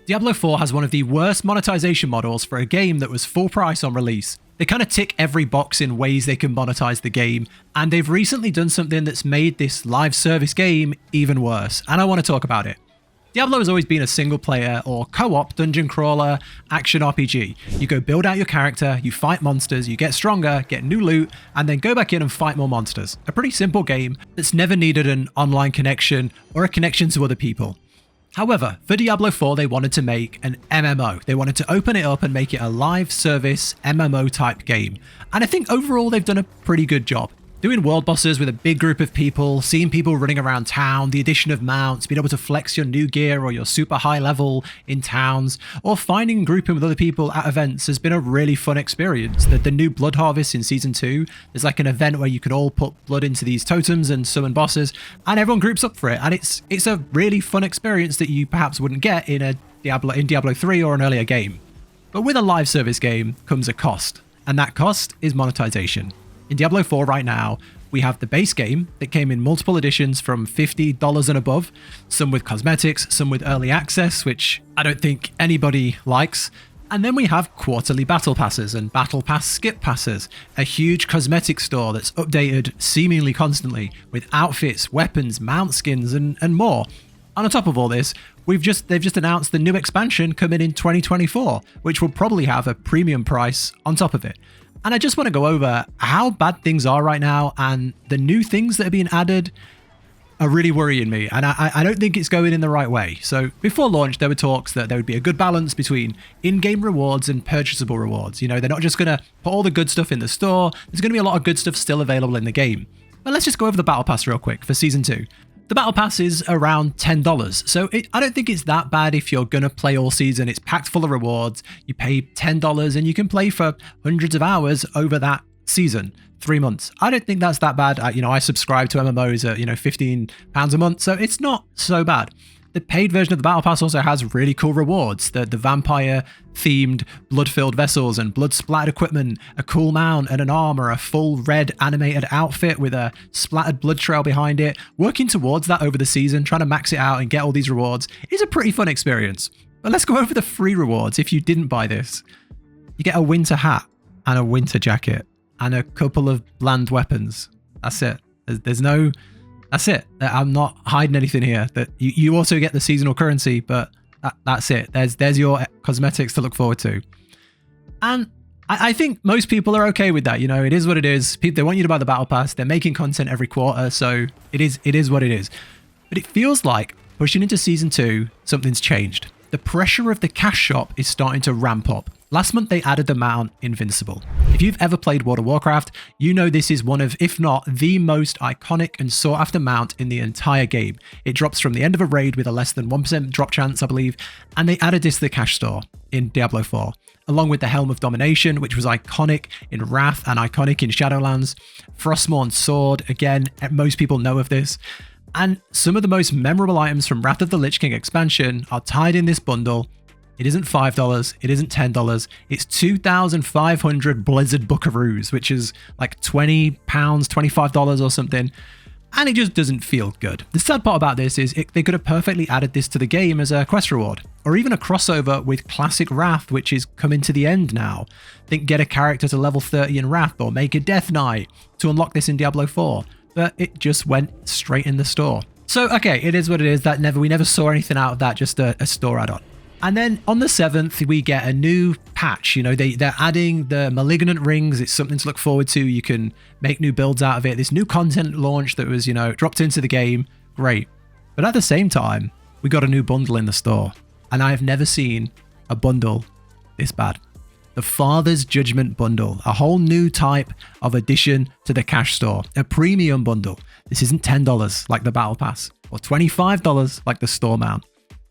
Diablo 4 has one of the worst monetization models for a game that was full price on release. They kind of tick every box in ways they can monetize the game, and they've recently done something that's made this live service game even worse, and I want to talk about it. Diablo has always been a single player or co-op dungeon crawler action RPG. You go build out your character, you fight monsters, you get stronger, get new loot, and then go back in and fight more monsters. A pretty simple game that's never needed an online connection or a connection to other people. However, for Diablo 4, they wanted to make an MMO. They wanted to open it up and make it a live service MMO type game. And I think overall they've done a pretty good job. Doing world bosses with a big group of people, seeing people running around town, the addition of mounts, being able to flex your new gear or your super high level in towns, or finding and grouping with other people at events has been a really fun experience. The new blood harvest in Season 2, there's like an event where you can all put blood into these totems and summon bosses, and everyone groups up for it, and it's a really fun experience that you perhaps wouldn't get in Diablo 3 or an earlier game. But with a live service game comes a cost, and that cost is monetization. In Diablo 4 right now, we have the base game that came in multiple editions from $50 and above, some with cosmetics, some with early access, which I don't think anybody likes. And then we have quarterly battle passes and battle pass skip passes, a huge cosmetic store that's updated seemingly constantly with outfits, weapons, mount skins, and more. And on top of all this, they've just announced the new expansion coming in 2024, which will probably have a premium price on top of it. And I just want to go over how bad things are right now, and the new things that are being added are really worrying me, and I don't think it's going in the right way. So before launch, there were talks that there would be a good balance between in-game rewards and purchasable rewards. You know, they're not just going to put all the good stuff in the store. There's going to be a lot of good stuff still available in the game. But let's just go over the Battle Pass real quick for Season 2. The Battle Pass is around $10, so I don't think it's that bad if you're going to play all season. It's packed full of rewards. You pay $10 and you can play for hundreds of hours over that season, 3 months. I don't think that's that bad. I subscribe to MMOs at, £15 a month, so it's not so bad. The paid version of the Battle Pass also has really cool rewards. The vampire-themed blood-filled vessels and blood-splattered equipment, a cool mount and an armor, a full red animated outfit with a splattered blood trail behind it. Working towards that over the season, trying to max it out and get all these rewards is a pretty fun experience. But let's go over the free rewards if you didn't buy this. You get a winter hat and a winter jacket and a couple of bland weapons. That's it. That's it. I'm not hiding anything here. That you also get the seasonal currency, but that's it. There's your cosmetics to look forward to. And I think most people are okay with that. It is what it is. They want you to buy the Battle Pass. They're making content every quarter, so it is what it is. But it feels like pushing into Season 2, something's changed. The pressure of the cash shop is starting to ramp up. Last month, they added the mount Invincible. If you've ever played World of Warcraft, you know this is one of, if not the most iconic and sought after mount in the entire game. It drops from the end of a raid with a less than 1% drop chance, I believe, and they added this to the cash store in Diablo 4, along with the Helm of Domination, which was iconic in Wrath and iconic in Shadowlands. Frostmourn's Sword, again, most people know of this. And some of the most memorable items from Wrath of the Lich King expansion are tied in this bundle. It isn't $5, it isn't $10, it's 2,500 Blizzard Buckaroos, which is like £20, $25 or something, and it just doesn't feel good. The sad part about this is they could have perfectly added this to the game as a quest reward, or even a crossover with Classic Wrath, which is coming to the end now. Think get a character to level 30 in Wrath, or make a Death Knight to unlock this in Diablo 4, but it just went straight in the store. So okay, it is what it is. We never saw anything out of that, just a store add-on. And then on the 7th, we get a new patch. They're adding the Malignant Rings. It's something to look forward to. You can make new builds out of it. This new content launch that was, dropped into the game. Great. But at the same time, we got a new bundle in the store. And I have never seen a bundle this bad. The Father's Judgment bundle, a whole new type of addition to the cash store, a premium bundle. This isn't $10 like the Battle Pass or $25 like the store mount.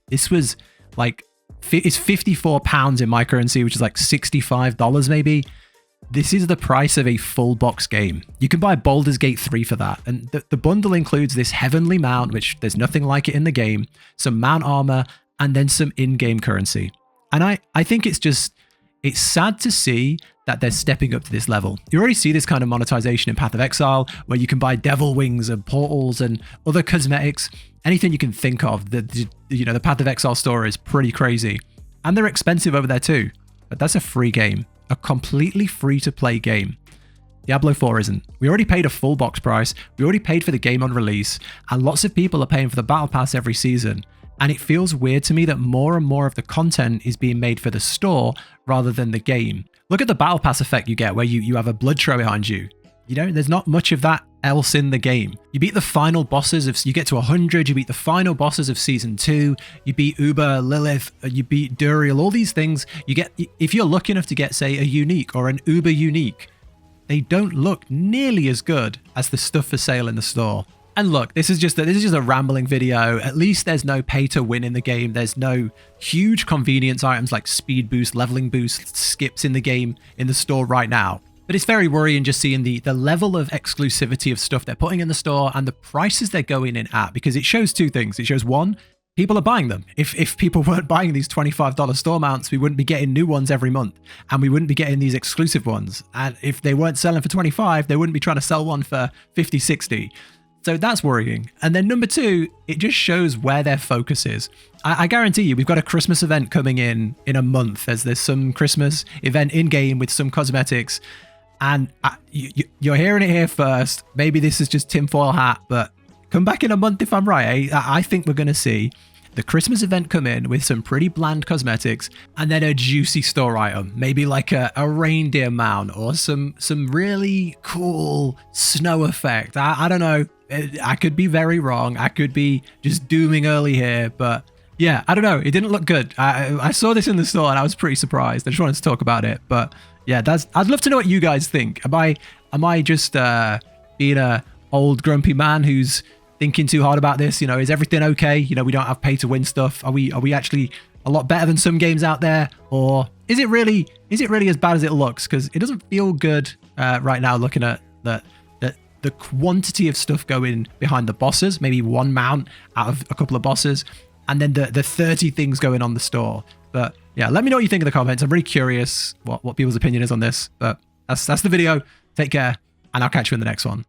This was like, it's £54 in my currency, which is like $65 maybe. This is the price of a full box game. You can buy Baldur's Gate 3 for that. And the bundle includes this heavenly mount, which there's nothing like it in the game, some mount armor, and then some in-game currency. And I think it's It's sad to see that they're stepping up to this level. You already see this kind of monetization in Path of Exile, where you can buy devil wings and portals and other cosmetics, anything you can think of. The Path of Exile store is pretty crazy. And they're expensive over there too. But that's a free game, a completely free-to-play game. Diablo 4 isn't. We already paid a full box price, we already paid for the game on release, and lots of people are paying for the Battle Pass every season. And it feels weird to me that more and more of the content is being made for the store rather than the game. Look at the Battle Pass effect you get where you have a blood trail behind you. You know, there's not much of that else in the game. You beat the final bosses of, you get to 100, you beat the final bosses of Season 2, you beat Uber, Lilith, you beat Duriel, all these things. You get, if you're lucky enough to get, say, a unique or an Uber unique, they don't look nearly as good as the stuff for sale in the store. And look, this is just a rambling video. At least there's no pay to win in the game. There's no huge convenience items like speed boost, leveling boost, skips in the game in the store right now. But it's very worrying just seeing the level of exclusivity of stuff they're putting in the store and the prices they're going in at, because it shows two things. It shows, one, people are buying them. If people weren't buying these $25 store mounts, we wouldn't be getting new ones every month, and we wouldn't be getting these exclusive ones. And if they weren't selling for 25, they wouldn't be trying to sell one for 50, 60. So that's worrying. And then number two, it just shows where their focus is. I guarantee you, we've got a Christmas event coming in a month, as there's some Christmas event in-game with some cosmetics. And you're hearing it here first. Maybe this is just tinfoil hat, but come back in a month if I'm right. I think we're going to see the Christmas event come in with some pretty bland cosmetics and then a juicy store item, maybe like a reindeer mount or some really cool snow effect. I don't know. I could be very wrong. I could be just dooming early here, but yeah, I don't know. It didn't look good. I saw this in the store and I was pretty surprised. I just wanted to talk about it, but yeah, I'd love to know what you guys think. Am I just being a old grumpy man who's thinking too hard about this? You know, is everything okay? You know, we don't have pay to win stuff. Are we actually a lot better than some games out there, or is it really as bad as it looks? Because it doesn't feel good right now, looking at the quantity of stuff going behind the bosses. Maybe one mount out of a couple of bosses, and then the 30 things going on the store. But yeah, let me know what you think in the comments. I'm really curious what people's opinion is on this. But that's the video. Take care, and I'll catch you in the next one.